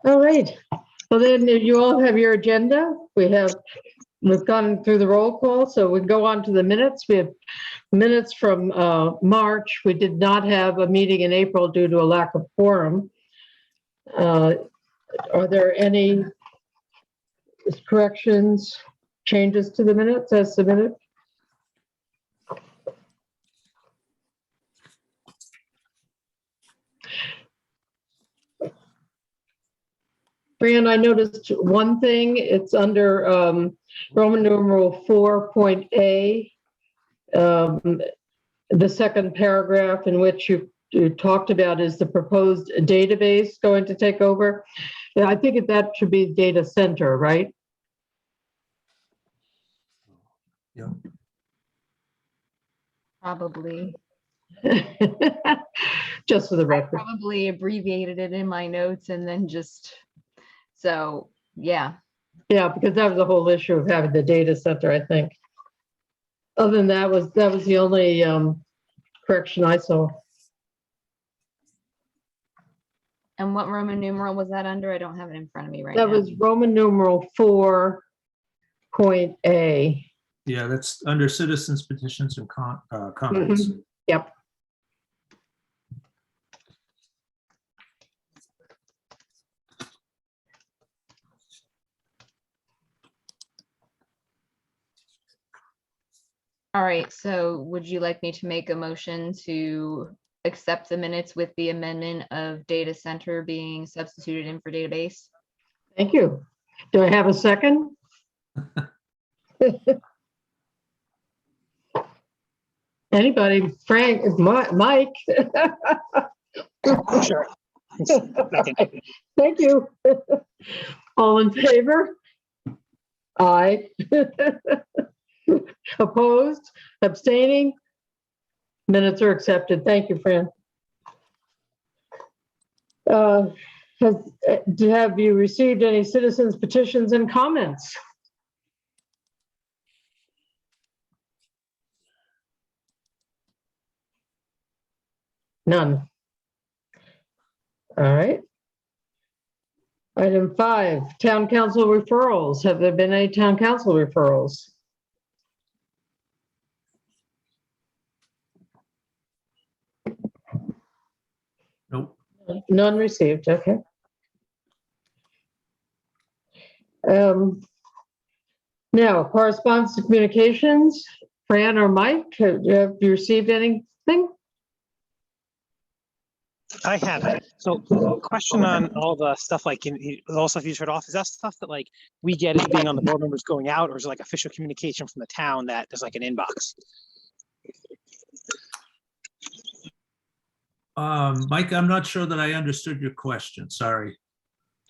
All right. Well, then you all have your agenda. We've gone through the roll call, so we go on to the minutes. We have minutes from March. We did not have a meeting in April due to a lack of quorum. Are there any corrections, changes to the minutes as submitted? Fran, I noticed one thing. It's under Roman numeral 4.A, the second paragraph in which you talked about is the proposed database going to take over. Yeah, I think that should be data center, right? Yeah. Probably. Just for the I record. probably abbreviated it in my notes and then just, so, yeah. Yeah, because that was the whole issue of having the data center, I think. Other than that was the only correction I saw. And what Roman numeral was that under? I don't have it in front of me right That now. was Roman numeral 4.A. Yeah, that's under citizens petitions and comments. Yep. All right, so would you like me to make a motion to accept the minutes with the amendment of data center being substituted in for database? Thank you. Do I have a second? Anybody? Frank, Mike? Sure. Second. Thank you. All in favor? Aye. Opposed? Abstaining? Minutes are accepted. Thank you, Fran. Have you received any citizens petitions and comments? None. All right. Item 5, town council referrals. Have there been any town council referrals? Nope. None received. Okay. Now, correspondence to communications. Fran or Mike, have you received anything? I have. So question on all the stuff like all stuff you showed off, is that stuff that like we get as being on the board members going out, or is it like official communication from the town that there's like an inbox? Mike, I'm not sure that I understood your question. Sorry.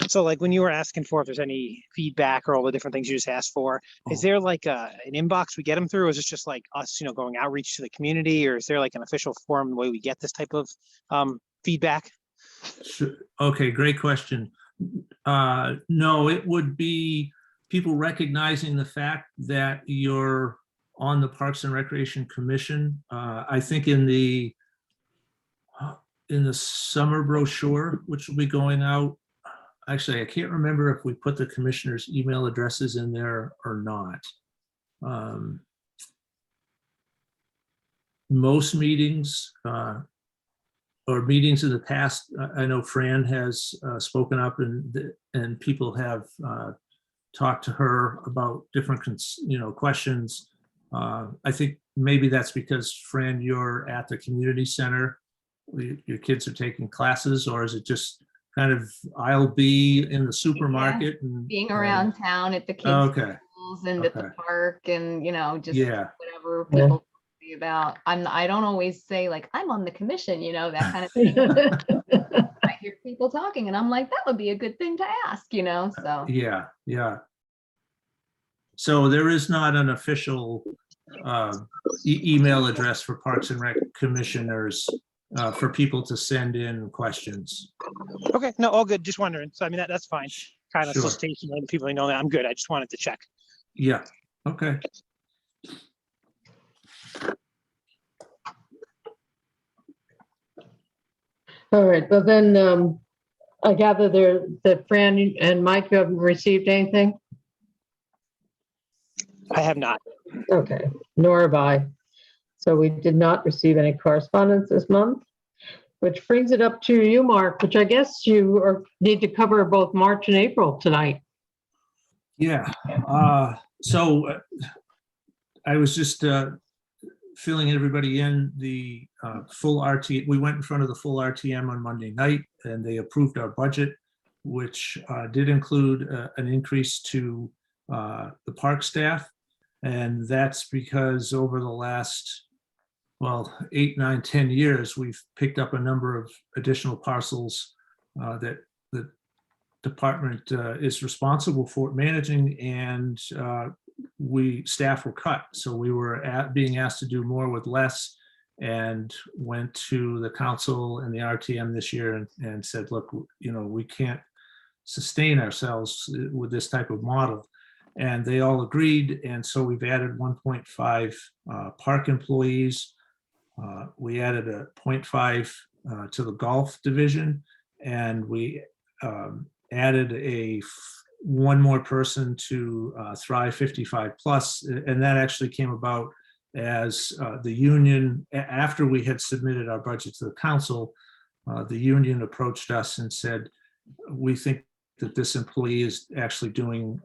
So like when you were asking for if there's any feedback or all the different things you just asked for, is there like an inbox we get them through? Or is it just like us, going outreach to the community, or is there like an official form the way we get this type of feedback? Sure. Okay, great question. No, it would be people recognizing the fact that you're on the Parks and Recreation Commission. I think in the summer brochure, which will be going out, actually, I can't remember if we put the commissioners' email addresses in there or not. Most meetings or meetings in the past, I know Fran has spoken up and people have talked to her about different questions. I think maybe that's because, Fran, you're at the community center. Your kids are taking classes, or is it just kind of I'll be in the supermarket and Being around town at the kids' okay. schools and at the park and, just Yeah. whatever people talk to you about. I don't always say like, I'm on the commission, that kind of thing. I hear people talking and I'm like, that would be a good thing to ask, so. Yeah. So there is not an official email address for Parks and Rec commissioners for people to send in questions. Okay, no, all good. Just wondering. So I mean that's fine. Kind of Sure. solicitation, letting people know that I'm good. I just wanted to check. Yeah. Okay. All right, well then, I gather that Fran and Mike haven't received anything? I have not. Okay, nor have I. So we did not receive any correspondence this month, which brings it up to you, Mark, which I guess need to cover both March and April tonight. Yeah, so I was just filling everybody in. The full RT, we went in front of the full RTM on Monday night, and they approved our budget, which did include an increase to the park staff. And that's because over the last, well, 8, 9, 10 years, we've picked up a number of additional parcels that the department is responsible for managing, and staff were cut. So we were being asked to do more with less, and went to the council and the RTM this year and said, look, we can't sustain ourselves with this type of model. And they all agreed. And so we've added 1.5 park employees. We added a 0.5 to the golf division, and we added one more person to Thrive 55 Plus, and that actually came about as the union, after we had submitted our budget to the council, the union approached us and said, we think that this employee is actually doing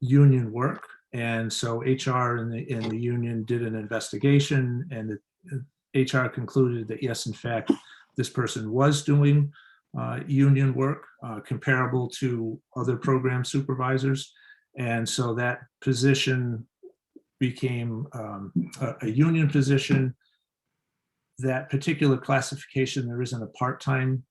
union work. And so HR and the union did an investigation, and the HR concluded that yes, in fact, this person was doing union work comparable to other program supervisors. And so that position became a union position. That particular classification, there isn't a part-time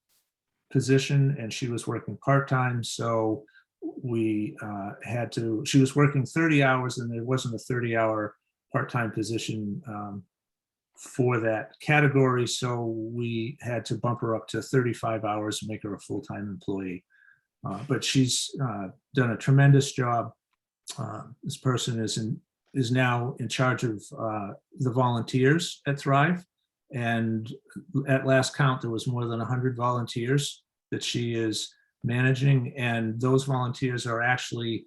position, and she was working part-time. So she was working 30 hours, and there wasn't a 30-hour part-time position for that category. So we had to bump her up to 35 hours and make her a full-time employee. But she's done a tremendous job. This person is now in charge of the volunteers at Thrive. And at last count, there was more than 100 volunteers that she is managing. And those volunteers are actually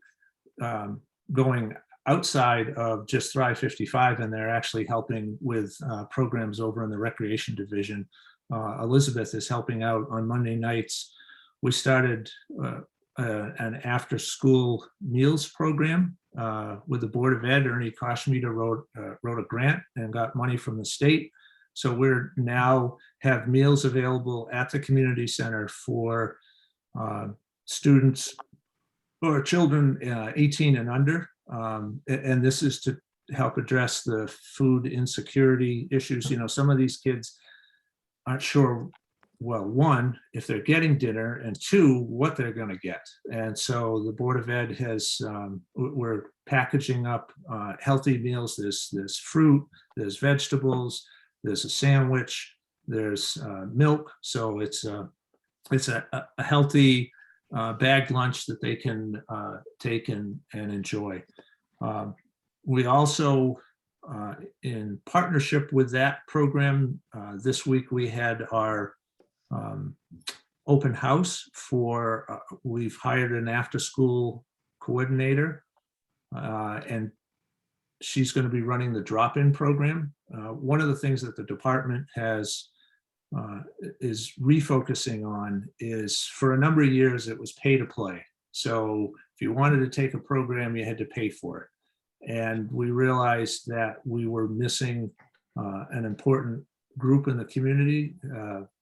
going outside of just Thrive 55, and they're actually helping with programs over in the recreation division. Elizabeth is helping out on Monday nights. We started an after-school meals program with the Board of Ed. Ernie Koshmita wrote a grant and got money from the state. So we're now have meals available at the community center for students or children 18 and under. And this is to help address the food insecurity issues. Some of these kids aren't sure, well, one, if they're getting dinner, and two, what they're going to get. And so the Board of Ed we're packaging up healthy meals. There's fruit, there's vegetables, there's a sandwich, there's milk. So it's a healthy bagged lunch that they can take and enjoy. We also, in partnership with that program, this week we had our open house for, we've hired an after-school coordinator, and she's going to be running the drop-in program. One of the things that the department is refocusing on is, for a number of years, it was pay to play. So if you wanted to take a program, you had to pay for it. And we realized that we were missing an important group in the community,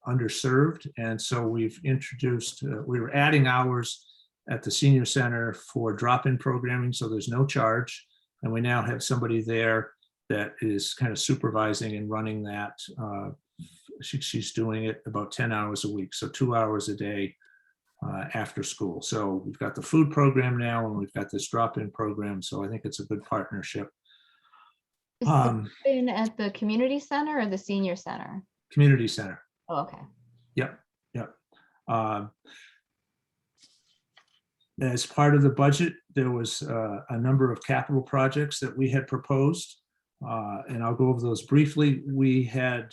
underserved. And so we've introduced, we were adding hours at the senior center for drop-in programming, so there's no charge. And we now have somebody there that is kind of supervising and running that. She's doing it about 10 hours a week, so 2 hours a day after school. So we've got the food program now, and we've got this drop-in program. So I think it's a good partnership. Is it been at the community center or the senior center? Community center. Oh, okay. Yep. As part of the budget, there was a number of capital projects that we had proposed, and I'll go over those briefly. We had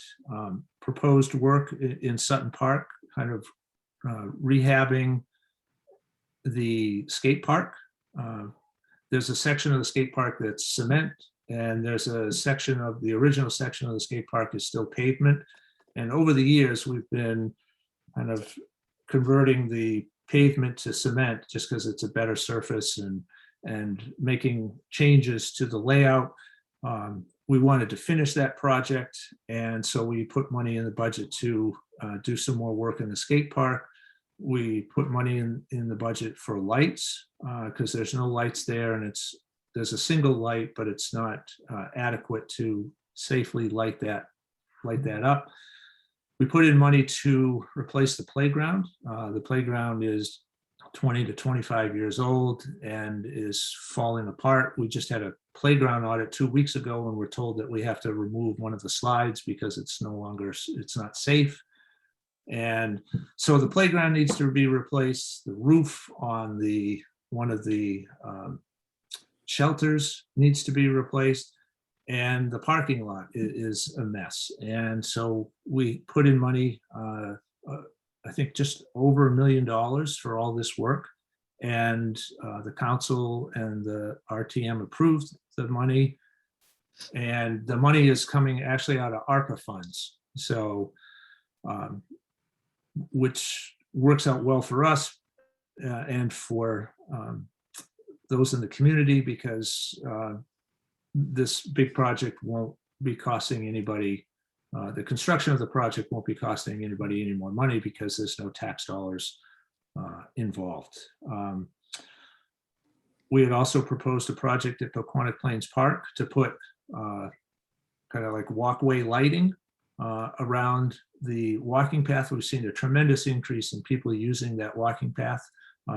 proposed work in Sutton Park, kind of rehabbing the skate park. There's a section of the skate park that's cement, and there's a section of the original section of the skate park is still pavement. And over the years, we've been kind of converting the pavement to cement just because it's a better surface, and making changes to the layout. We wanted to finish that project, and so we put money in the budget to do some more work in the skate park. We put money in the budget for lights because there's no lights there, and there's a single light, but it's not adequate to safely light that up. We put in money to replace the playground. The playground is 20 to 25 years old and is falling apart. We just had a playground audit 2 weeks ago, and we're told that we have to remove one of the slides because it's not safe. And so the playground needs to be replaced. The roof on one of the shelters needs to be replaced, and the parking lot is a mess. And so we put in money, I think just over $1 million for all this work. And the council and the RTM approved the money. And the money is coming actually out of ARPA funds. So, which works out well for us and for those in the community, because this big project won't be costing anybody, the construction of the project won't be costing anybody any more money because there's no tax dollars involved. We had also proposed a project at Quantic Plains Park to put kind of like walkway lighting around the walking path. We've seen a tremendous increase in people using that walking path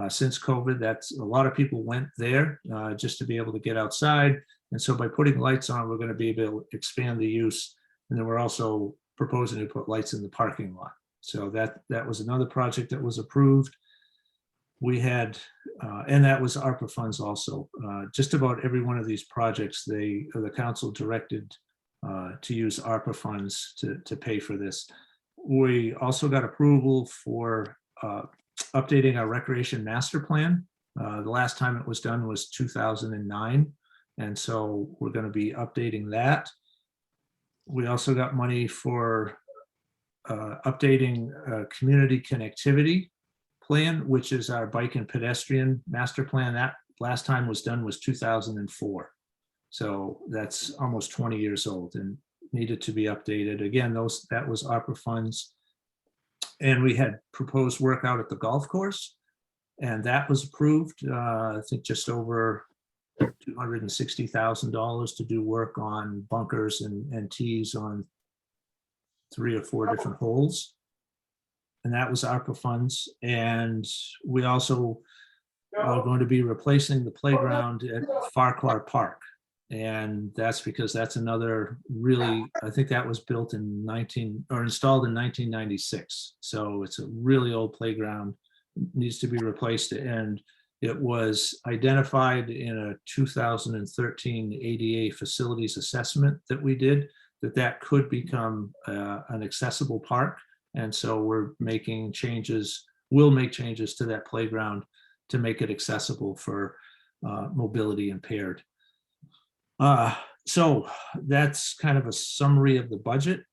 since COVID. That's a lot of people went there just to be able to get outside. And so by putting lights on, we're going to be able to expand the use. And then we're also proposing to put lights in the parking lot. So that was another project that was approved. We had, and that was ARPA funds also. Just about every one of these projects, the council directed to use ARPA funds to pay for this. We also got approval for updating our recreation master plan. The last time it was done was 2009. And so we're going to be updating that. We also got money for updating community connectivity plan, which is our bike and pedestrian master plan. That last time was done was 2004. So that's almost 20 years old and needed to be updated. Again, that was ARPA funds. And we had proposed work out at the golf course, and that was approved. I think just over $260,000 to do work on bunkers and tees on 3 or 4 different holes. And that was ARPA funds. And we also are going to be replacing the playground at Farquhar Park. And that's because that's another really, I think that was built in installed in 1996. So it's a really old playground, needs to be replaced. And it was identified in a 2013 ADA facilities assessment that we did, that could become an accessible park. And so we'll make changes to that playground to make it accessible for mobility impaired. So that's kind of a summary of the budget.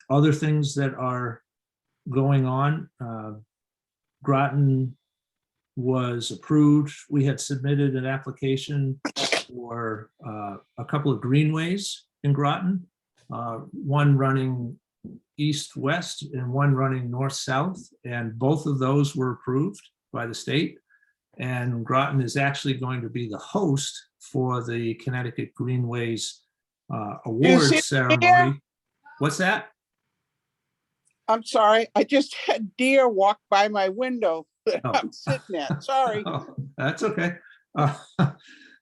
Other things that are going on, Groton was approved. We had submitted an application for a couple of greenways in Groton, one running east-west and one running north-south, and both of those were approved by the state. And Groton is actually going to be the host for the Connecticut Greenways awards ceremony. What's that? I'm sorry, I just had deer walk by my window that Oh. I'm sitting at. Sorry. Oh, that's okay.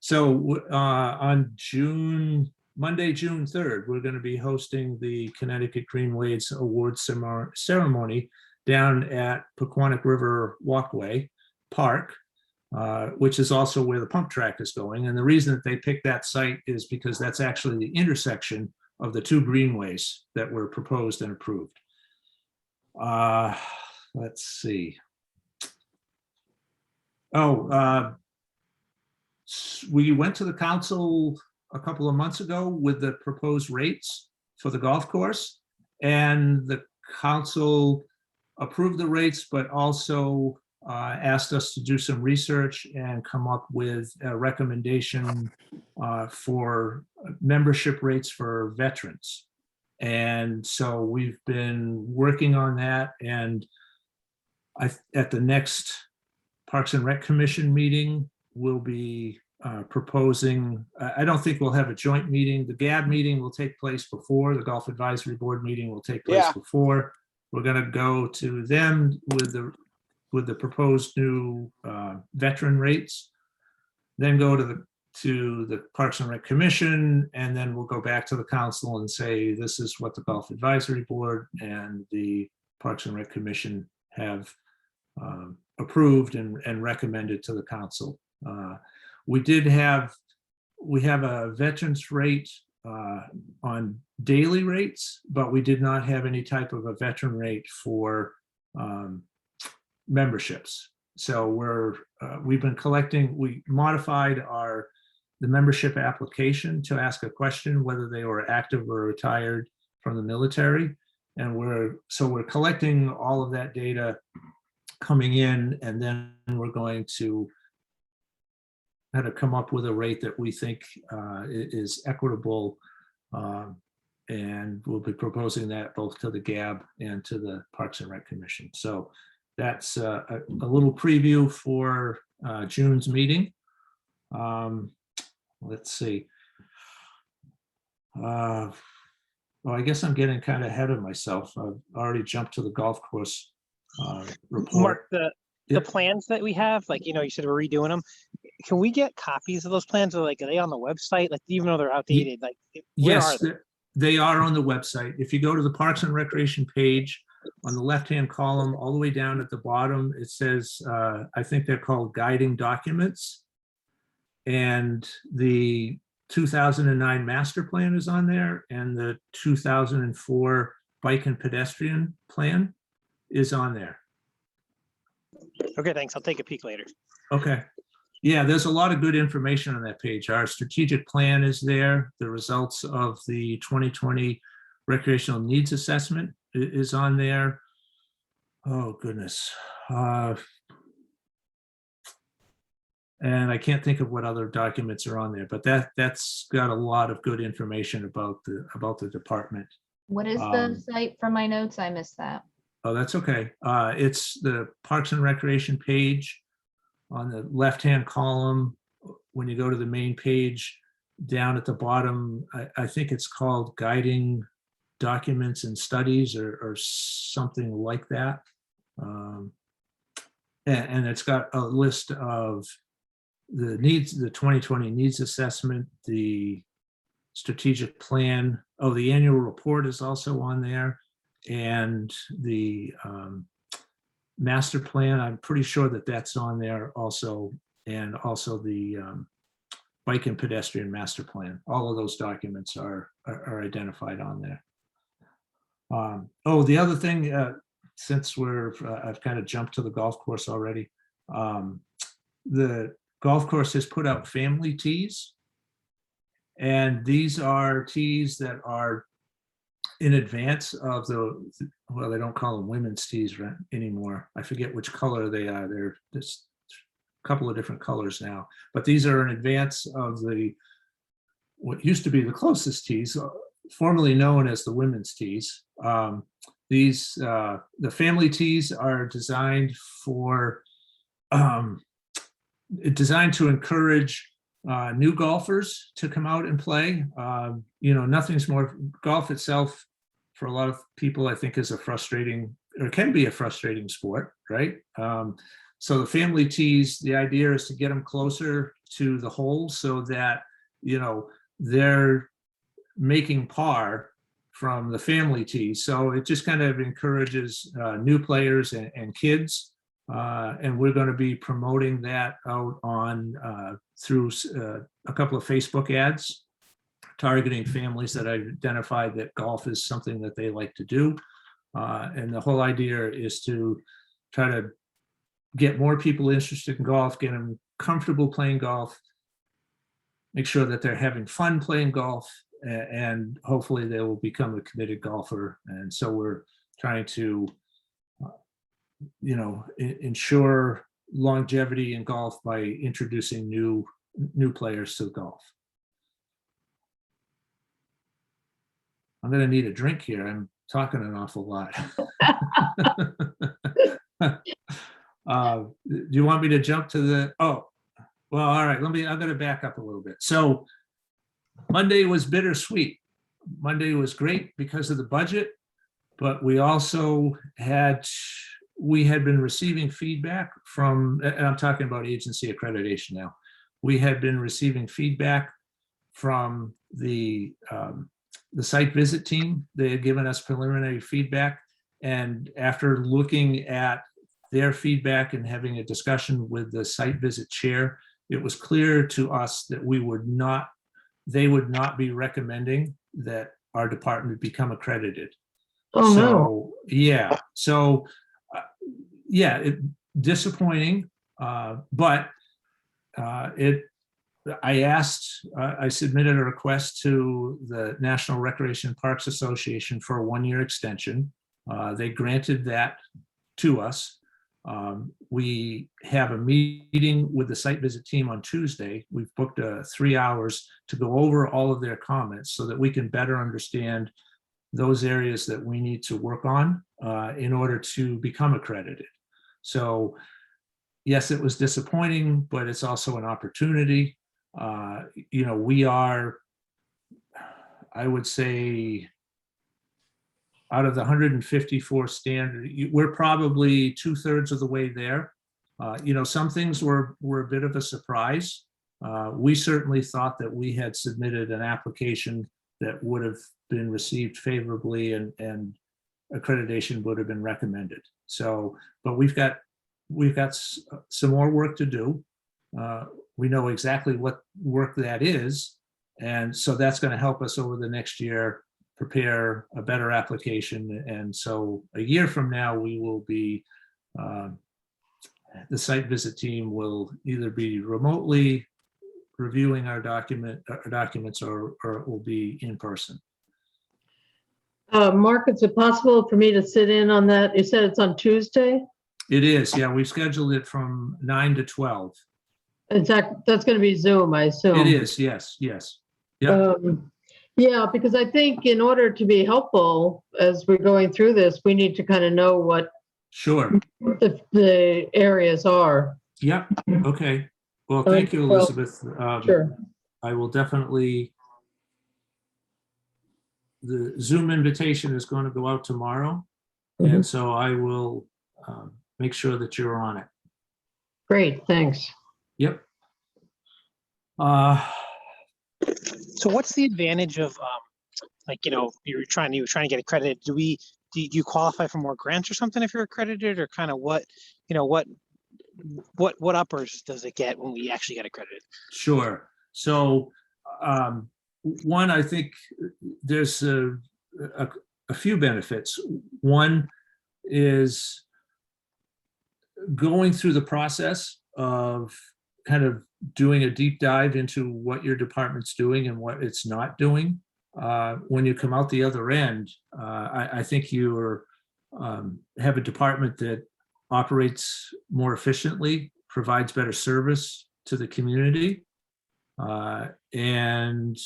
So on Monday, June 3rd, we're going to be hosting the Connecticut Greenways Awards ceremony down at Quantic River Walkway Park, which is also where the pump track is going. And the reason that they picked that site is because that's actually the intersection of the 2 greenways that were proposed and approved. let's see. Oh, we went to the council a couple of months ago with the proposed rates for the golf course, and the council approved the rates, but also asked us to do some research and come up with a recommendation for membership rates for veterans. And so we've been working on that, and at the next Parks and Rec Commission meeting, we'll be proposing, I don't think we'll have a joint meeting. The GAB meeting will take place before, the Golf Advisory Board meeting will take place Yeah. before. We're gonna go to them with the proposed new veteran rates, then go to the Parks and Rec Commission, and then we'll go back to the council and say, this is what the Golf Advisory Board and the Parks and Rec Commission have approved and recommended to the council. We have a veterans rate on daily rates, but we did not have any type of a veteran rate for memberships. So we've been collecting, we modified the membership application to ask a question whether they were active or retired from the military. And we're collecting all of that data coming in, and then we're going to how to come up with a rate that we think is equitable. And we'll be proposing that both to the GAB and to the Parks and Rec Commission. So that's a little preview for June's meeting. Let's see. Well, I guess I'm getting kind of ahead of myself. I've already jumped to the golf course report. Mark, Yeah. the plans that we have, like, you know, you said we're redoing them. Can we get copies of those plans, or like, are they on the website? Like, even though they're outdated, like, where are Yes, they? they are on the website. If you go to the Parks and Recreation page, on the left-hand column, all the way down at the bottom, it says, I think they're called guiding documents. And the 2009 master plan is on there, and the 2004 bike and pedestrian plan is on there. Okay, thanks. I'll take a peek later. Okay. Yeah, there's a lot of good information on that page. Our strategic plan is there. The results of the 2020 recreational needs assessment is on there. Oh, goodness. And I can't think of what other documents are on there, but that's got a lot of good information about the department. What is the site for my notes? I missed that. Oh, that's okay. It's the Parks and Recreation page on the left-hand column. When you go to the main page, down at the bottom, I think it's called Guiding Documents and Studies or something like that. And it's got a list of the needs, the 2020 needs assessment, the strategic plan. Oh, the annual report is also on there. And the master plan, I'm pretty sure that that's on there also. And also the bike and pedestrian master plan. All of those documents are identified on there. Oh, the other thing, since I've kind of jumped to the golf course already. The golf course has put out family tees. And these are tees that are in advance of well, they don't call them women's tees anymore. I forget which color they are. They're just a couple of different colors now, but these are in advance of what used to be the closest tees, formerly known as the women's tees. The family tees are designed to encourage new golfers to come out and play. You know, nothing's more, golf itself for a lot of people, I think, is a frustrating, or can be a frustrating sport, right? So the family tees, the idea is to get them closer to the hole so that, you know, they're making par from the family tees. So it just kind of encourages new players and kids. And we're going to be promoting that out on through a couple of Facebook ads, targeting families that identified that golf is something that they like to do. And the whole idea is to try to get more people interested in golf, get them comfortable playing golf, make sure that they're having fun playing golf, and hopefully they will become a committed golfer. And so we're trying to, ensure longevity in golf by introducing new players to golf. I'm going to need a drink here. I'm talking an awful lot. Do you want me to jump to the, oh, well, all right, I'm going to back up a little bit. So Monday was bittersweet. Monday was great because of the budget, but we also had been receiving feedback from, and I'm talking about agency accreditation now. We had been receiving feedback from the site visit team. They had given us preliminary feedback, and after looking at their feedback and having a discussion with the site visit chair, it was clear to us that they would not be recommending that our department become accredited. Oh, no. So, yeah. So, disappointing, but I submitted a request to the National Recreation Parks Association for a 1-year extension. They granted that to us. We have a meeting with the site visit team on Tuesday. We've booked 3 hours to go over all of their comments so that we can better understand those areas that we need to work on in order to become accredited. So yes, it was disappointing, but it's also an opportunity. We are, I would say, out of the 154 standard, we're probably 2/3 of the way there. Some things were a bit of a surprise. We certainly thought that we had submitted an application that would have been received favorably and accreditation would have been recommended. So, but we've got some more work to do. We know exactly what work that is. And so that's going to help us over the next year prepare a better application. And so a year from now, we will be, the site visit team will either be remotely reviewing our documents or it will be in person. Mark, is it possible for me to sit in on that? You said it's on Tuesday? It is, yeah. We've scheduled it from 9 to 12. In fact, that's going to be Zoom, I assume. It is, yes. Yeah. Yeah, because I think in order to be helpful as we're going through this, we need to kind of know what Sure. the areas are. Yep. Okay. Well, thank you, Elizabeth. Sure. I will definitely. The Zoom invitation is going to go out tomorrow, and so I will make sure that you're on it. Great, thanks. Yep. So what's the advantage of, you're trying to get accredited? Do you qualify for more grants or something if you're accredited, or kind of what uppers does it get when we actually get accredited? Sure. So one, I think there's a few benefits. One is going through the process of kind of doing a deep dive into what your department's doing and what it's not doing. When you come out the other end, I think you have a department that operates more efficiently, provides better service to the community. And,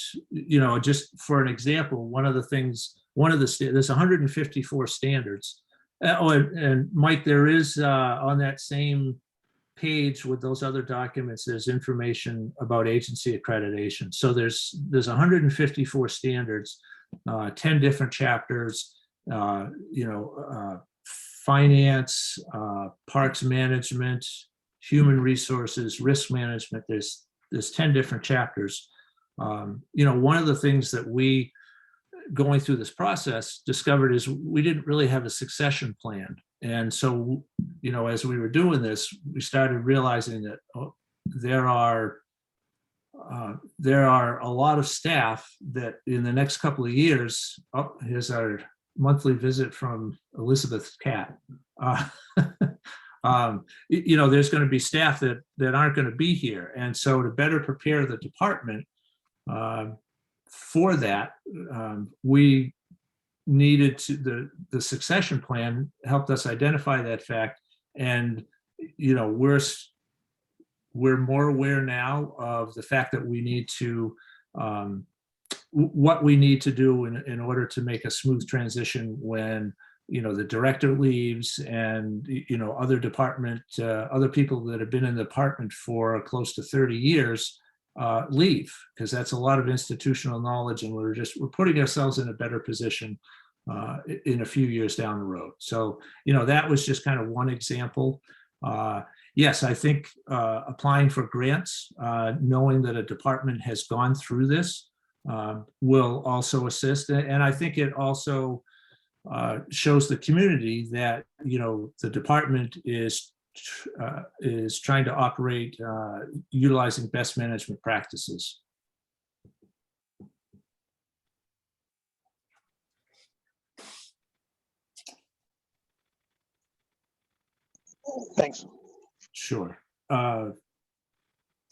just for an example, there's 154 standards. And Mike, there is on that same page with those other documents, there's information about agency accreditation. So there's 154 standards, 10 different chapters, finance, parks management, human resources, risk management. There's 10 different chapters. One of the things that we, going through this process, discovered is we didn't really have a succession plan. And so, as we were doing this, we started realizing that there are a lot of staff that in the next couple of years, here's our monthly visit from Elizabeth's cat. You know, there's going to be staff that aren't going to be here. And so to better prepare the department for that, we needed to, the succession plan helped us identify that fact. And, you know, we're more aware now of the fact that we need to, what we need to do in order to make a smooth transition when, you know, the director leaves and, you know, other people that have been in the department for close to 30 years leave, because that's a lot of institutional knowledge, and we're putting ourselves in a better position in a few years down the road. So, you know, that was just kind of one example. Yes, I think applying for grants, knowing that a department has gone through this will also assist. And I think it also shows the community that, you know, the department is trying to operate utilizing best management practices. Thanks. Sure.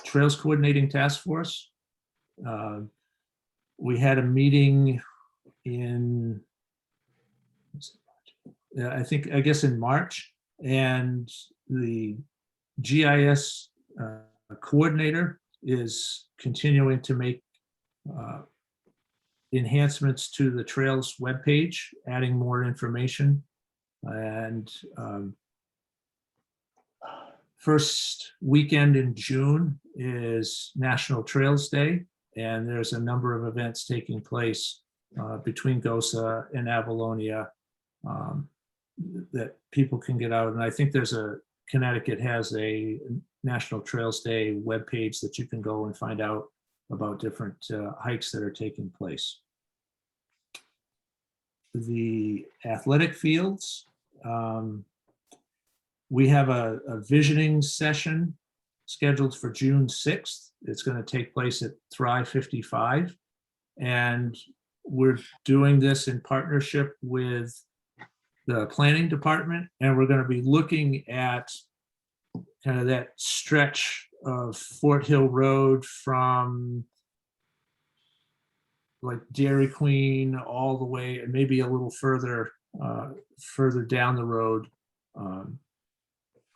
Trails Coordinating Task Force. We had a meeting in, I guess in March, and the GIS coordinator is continuing to make enhancements to the Trails webpage, adding more information. And first weekend in June is National Trails Day, and there's a number of events taking place between GOSA and Avalonia that people can get out. And I think Connecticut has a National Trails Day webpage that you can go and find out about different hikes that are taking place. The athletic fields, we have a visioning session scheduled for June 6th. It's going to take place at Thrive 55. And we're doing this in partnership with the planning department. And we're going to be looking at kind of that stretch of Fort Hill Road from like Dairy Queen all the way, and maybe a little further down the road,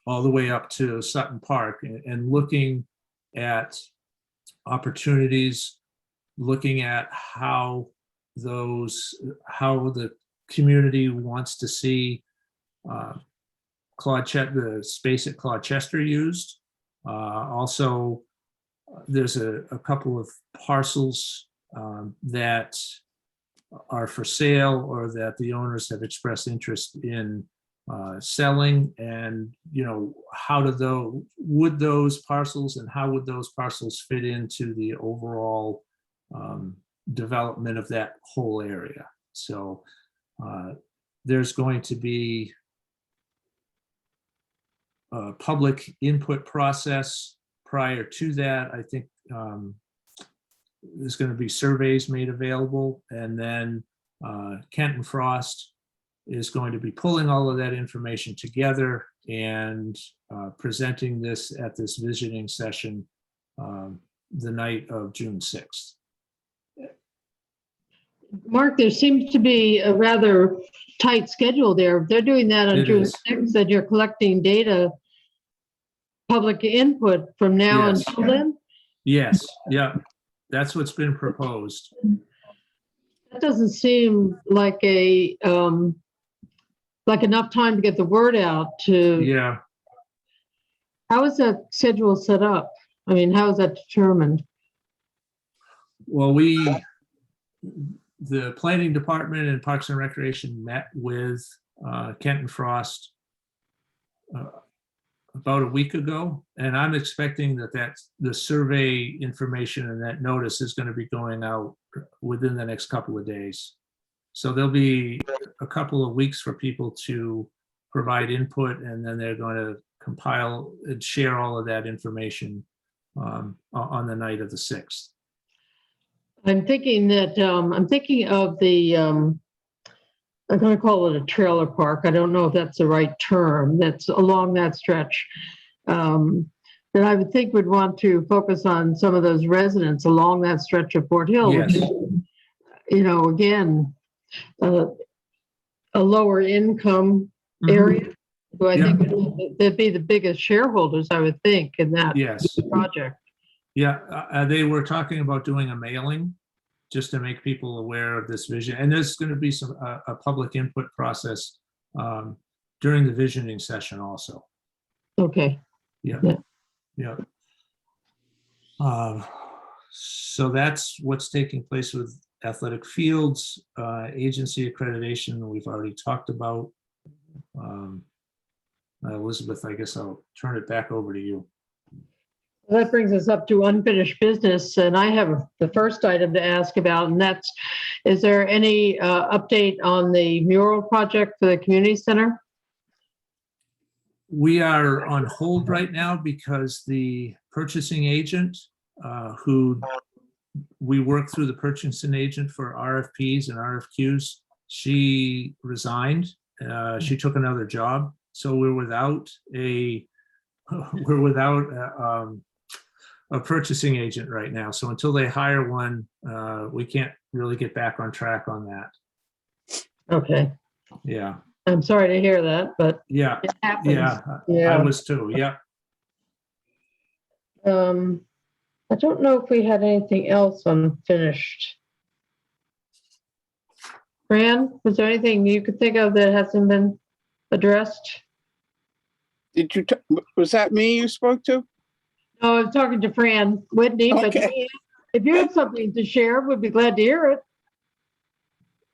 all the way up to Sutton Park, and looking at opportunities, looking at how the community wants to see the space at Claude Chester used. Also, there's a couple of parcels that are for sale or that the owners have expressed interest in selling, and you know, would those parcels fit into the overall development of that whole area. So there's going to be a public input process prior to that. I think there's going to be surveys made available, and then Kent and Frost is going to be pulling all of that information together and presenting this at this visioning session the night of June 6th. Mark, there seems to be a rather tight schedule there. They're doing that on It June is. 6th, and you're collecting data, public input from now Yes. until then? Yes, yeah, that's what's been proposed. That doesn't seem like like enough time to get the word out to. Yeah, How is that schedule set up? I mean, how is that determined? well, the planning department and Parks and Recreation met with Kent and Frost about a week ago, and I'm expecting that the survey information and that notice is going to be going out within the next couple of days. So there'll be a couple of weeks for people to provide input, and then they're going to compile and share all of that information on the night of the 6th. I'm thinking of the I'm going to call it a trailer park. I don't know if that's the right term. That's along that stretch. Then I would think we'd want to focus on some of those residents along that stretch of Fort Hill, which Yes. is, you know, again, a lower income Mhm. area. So I Yeah. think they'd be the biggest shareholders, I would think, in that Yes. project. Yeah, they were talking about doing a mailing just to make people aware of this vision. And there's going to be some a public input process during the visioning session also. Okay. Yeah. Yeah. Yeah. So that's what's taking place with athletic fields, agency accreditation, we've already talked about. Elizabeth, I guess I'll turn it back over to you. Well, that brings us up to unfinished business, and I have the first item to ask about, and that's, is there any update on the mural project for the community center? We are on hold right now because the purchasing agent, who we work through the purchasing agent for RFPs and RFQs, she resigned. She took another job, so we're without a purchasing agent right now. So until they hire one, we can't really get back on track on that. Okay, Yeah, I'm sorry to hear that, but yeah, it happens. yeah. I Yeah. was too. Yeah. I don't know if we had anything else unfinished. Fran, was there anything you could think of that hasn't been addressed? Did you, was that me you spoke to? No, I was talking to Fran Whitney, but Okay. if you had something to share, we'd be glad to hear it.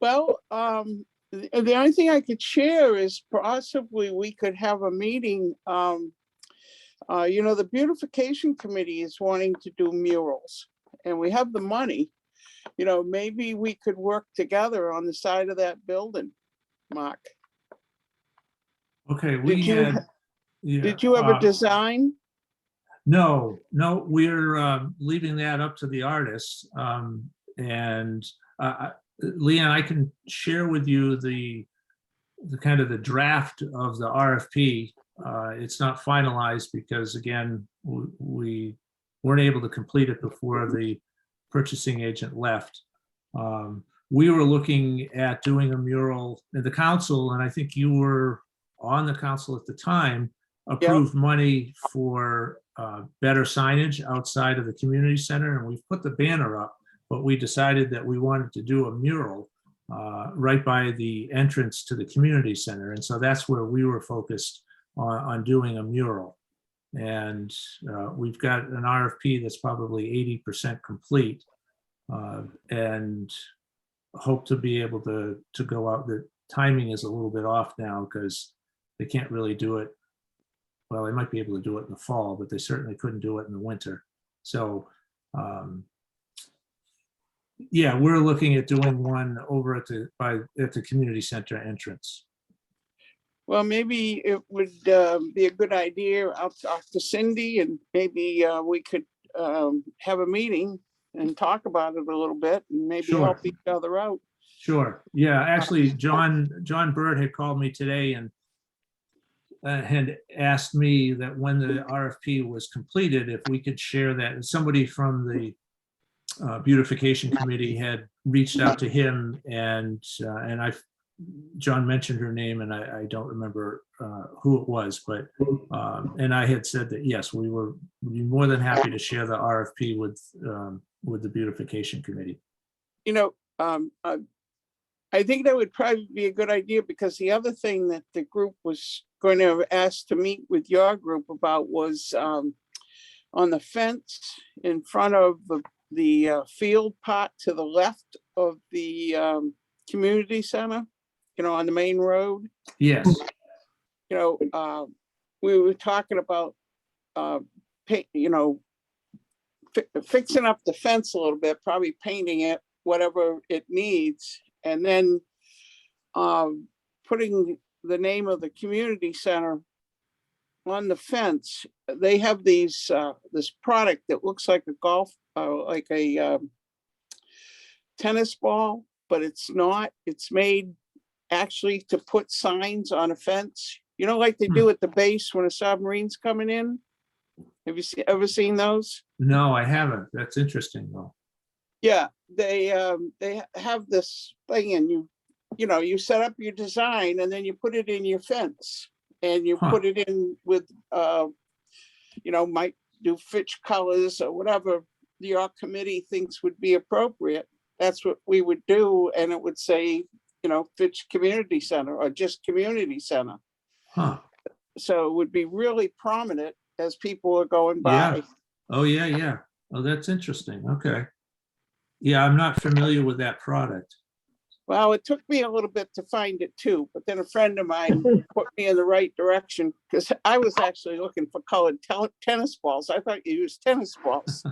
Well, the only thing I could share is possibly we could have a meeting. You know, the beautification committee is wanting to do murals and we have the money. You know, maybe we could work together on the side of that building, Mark. Okay. We Did had. Did you have a design? No, we're leaving that up to the artists. And Leanne, I can share with you the kind of the draft of the RFP. It's not finalized because again, we weren't able to complete it before the purchasing agent left. We were looking at doing a mural in the council, and I think you were on the council at the time, approved money for better signage outside of the community center, and we've put the banner up, but we decided that we wanted to do a mural right by the entrance to the community center. And so that's where we were focused on doing a mural. And we've got an RFP that's probably 80% complete, and hope to be able to go out. The timing is a little bit off now because they can't really do it. Well, they might be able to do it in the fall, but they certainly couldn't do it in the winter. So yeah, we're looking at doing one over at the community center entrance. Well, maybe it would be a good idea. I'll talk to Cindy and maybe we could have a meeting and talk about it a little bit and maybe Sure. help each other out. Sure. Yeah, actually, John Bird had called me today and had asked me that when the RFP was completed, if we could share that. And somebody from the beautification committee had reached out to him, and John mentioned her name, and I don't remember who it was, but and I had said that yes, we'd be more than happy to share the RFP with the beautification committee. You know, I think that would probably be a good idea because the other thing that the group was going to have asked to meet with your group about was on the fence in front of the field part to the left of the community center, you know, on the main road. Yes. You know, we were talking about, you know, fixing up the fence a little bit, probably painting it, whatever it needs, and then putting the name of the community center on the fence. They have these this product that looks like a golf, like a tennis ball, but it's not. It's made actually to put signs on a fence, you know, like they do at the base when a submarine's coming in. Have you ever seen those? No, I haven't. That's interesting though. Yeah, they have this thing, and you know, you set up your design and then you put it in your fence, and you put it in with you know, might do Fitch colors or whatever your committee thinks would be appropriate. That's what we would do, and it would say, you know, Fitch Community Center or just Community Center. Huh. So it would be really prominent as people are going by. Yeah. Oh, yeah, yeah. Oh, that's interesting. Okay. Yeah, I'm not familiar with that product. Well, it took me a little bit to find it too, but then a friend of mine put me in the right direction, because I was actually looking for colored tennis balls. I thought you used tennis balls.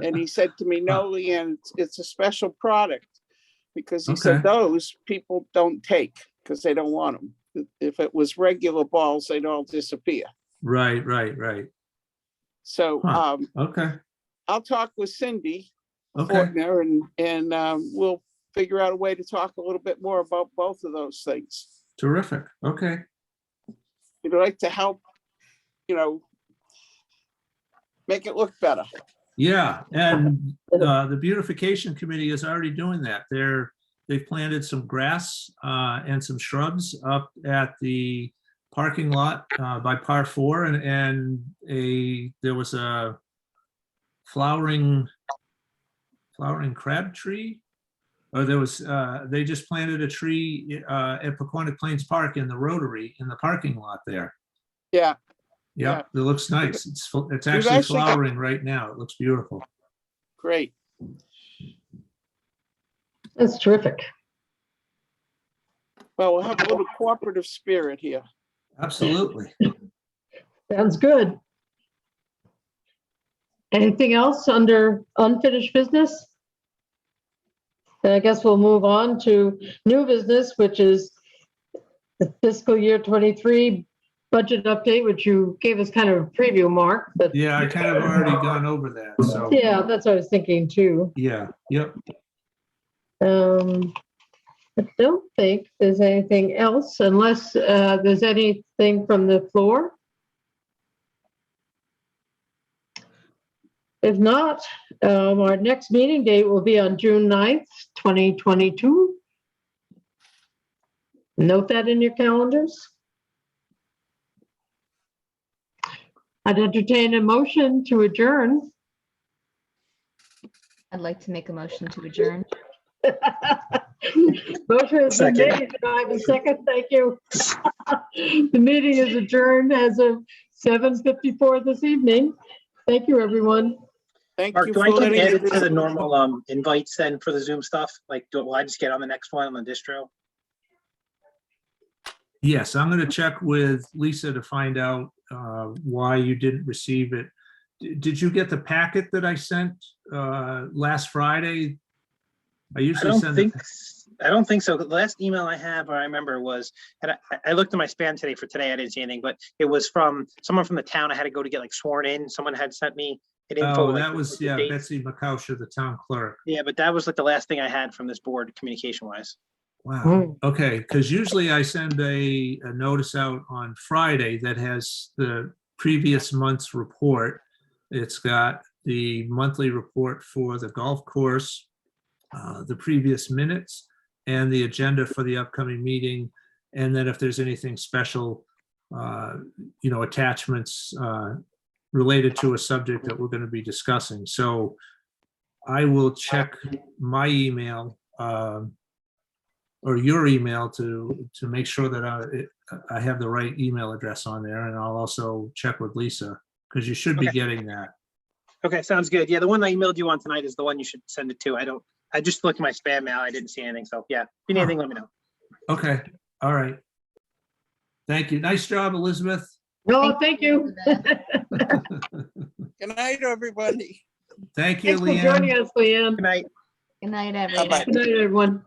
And he said to me, no, Leanne, it's a special product, because he said those people don't take because they don't want them. If it was regular balls, they'd all disappear. Right, right, right. So Okay. I'll talk with Cindy Okay. Fortner, and we'll figure out a way to talk a little bit more about both of those things. Terrific. Okay. We'd like to help, you know, make it look better. Yeah, and the beautification committee is already doing that. They've planted some grass and some shrubs up at the parking lot by par 4, and there was a flowering crab tree, or there was they just planted a tree at Quantic Plains Park in the Rotary in the parking lot there. Yeah. Yeah, it looks nice. It's actually flowering right now. It looks beautiful. Great. That's terrific. Well, we'll have a little cooperative spirit here. Absolutely. Sounds good. Anything else under unfinished business? Then I guess we'll move on to new business, which is the fiscal year 23 budget update, which you gave us kind of a preview, Mark, but Yeah, I kind of already gone over that. So yeah, that's what I was thinking too. yeah, yep. I don't think there's anything else unless there's anything from the floor. If not, our next meeting date will be on June 9th, 2022. Note that in your calendars. I'd entertain a motion to adjourn. I'd like to make a motion to adjourn. Motion has been Second. made. Do I have a second? Thank you. The meeting is adjourned as of 7:54 this evening. Thank you, everyone. Thank Mark, you do I for get letting me added to do the it. normal invites then for the Zoom stuff? Like, will I just get on the next one on the distro? Yes, I'm going to check with Lisa to find out why you didn't receive it. Did you get the packet that I sent last Friday? I usually send it. I don't think so. The last email I have, or I remember, was, and I looked in my spam today for today. I didn't see anything, but it was from someone from the town. I had to go to get like sworn in. Someone had sent me an info. Oh, like, that was, with the yeah, dates. Betsy McCousha, the town clerk. Yeah, but that was like the last thing I had from this board communication wise. Wow. Okay, because usually I send a notice out on Friday that has the previous month's report. It's got the monthly report for the golf course, the previous minutes, and the agenda for the upcoming meeting. And then if there's anything special, you know, attachments related to a subject that we're going to be discussing. So I will check my email or your email to make sure that I have the right email address on there. And I'll also check with Lisa, because you should be getting that. Okay, sounds good. Yeah, the one I emailed you on tonight is the one you should send it to. I just looked at my spam mail. I didn't see anything. So yeah, if you need anything, let me know. Okay, all right. Thank you. Nice job, Elizabeth. No, thank you. Good night, everybody. Thank you, Thanks for joining Leanne. us, Leanne. Good night. Good night, everyone. Bye-bye. Good night, everyone.